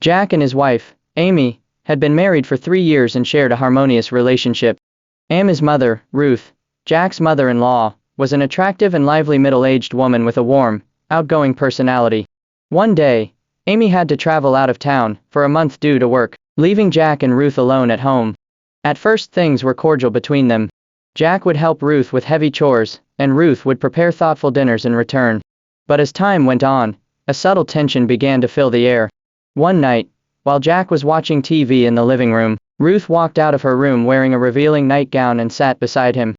Jack and his wife, Amy, had been married for 3 years and shared a harmonious relationship. Amy's mother, Ruth, Jack's mother-in-law, was an attractive and lively middle-aged woman with a warm, outgoing personality. One day, Amy had to travel out of town for a month due to work, leaving Jack and Ruth alone at home. At first things were cordial between them. Jack would help Ruth with heavy chores, and Ruth would prepare thoughtful dinners in return. But as time went on, a subtle tension began to fill the air. One night, while Jack was watching TV in the living room, Ruth walked out of her room wearing a revealing nightgown and sat beside him.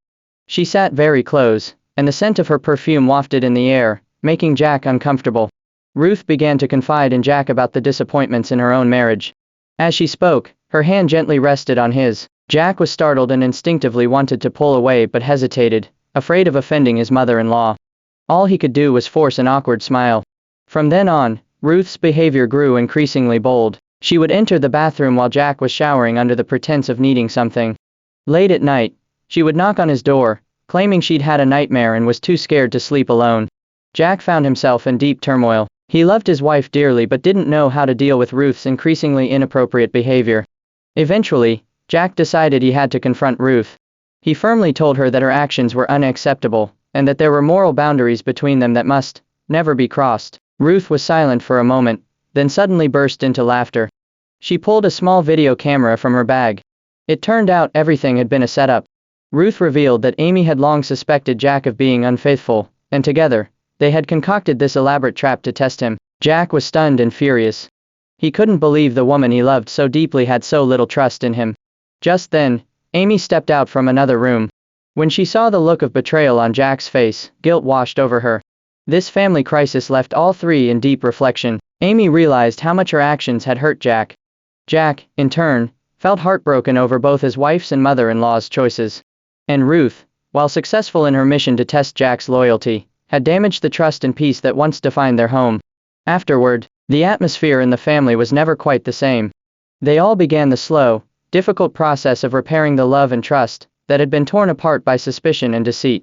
She sat very close, and the scent of her perfume wafted in the air, making Jack uncomfortable. Ruth began to confide in Jack about the disappointments in her own marriage. As she spoke, her hand gently rested on his. Jack was startled and instinctively wanted to pull away but hesitated, afraid of offending his mother-in-law. All he could do was force an awkward smile. From then on, Ruth's behavior grew increasingly bold. She would enter the bathroom while Jack was showering under the pretense of needing something. Late at night, she would knock on his door, claiming she'd had a nightmare and was too scared to sleep alone. Jack found himself in deep turmoil. He loved his wife dearly but didn't know how to deal with Ruth's increasingly inappropriate behavior. Eventually, Jack decided he had to confront Ruth. He firmly told her that her actions were unacceptable, and that there were moral boundaries between them that must never be crossed. Ruth was silent for a moment, then suddenly burst into laughter. She pulled a small video camera from her bag. It turned out everything had been a setup. Ruth revealed that Amy had long suspected Jack of being unfaithful, and together, they had concocted this elaborate trap to test him. Jack was stunned and furious. He couldn't believe the woman he loved so deeply had so little trust in him. Just then, Amy stepped out from another room. When she saw the look of betrayal on Jack's face, guilt washed over her. This family crisis left all three in deep reflection. Amy realized how much her actions had hurt Jack. Jack, in turn, felt heartbroken over both his wife's and mother-in-law's choices. And Ruth, while successful in her mission to test Jack's loyalty, had damaged the trust and peace that once defined their home. Afterward, the atmosphere in the family was never quite the same. They all began the slow, difficult process of repairing the love and trust that had been torn apart by suspicion and deceit.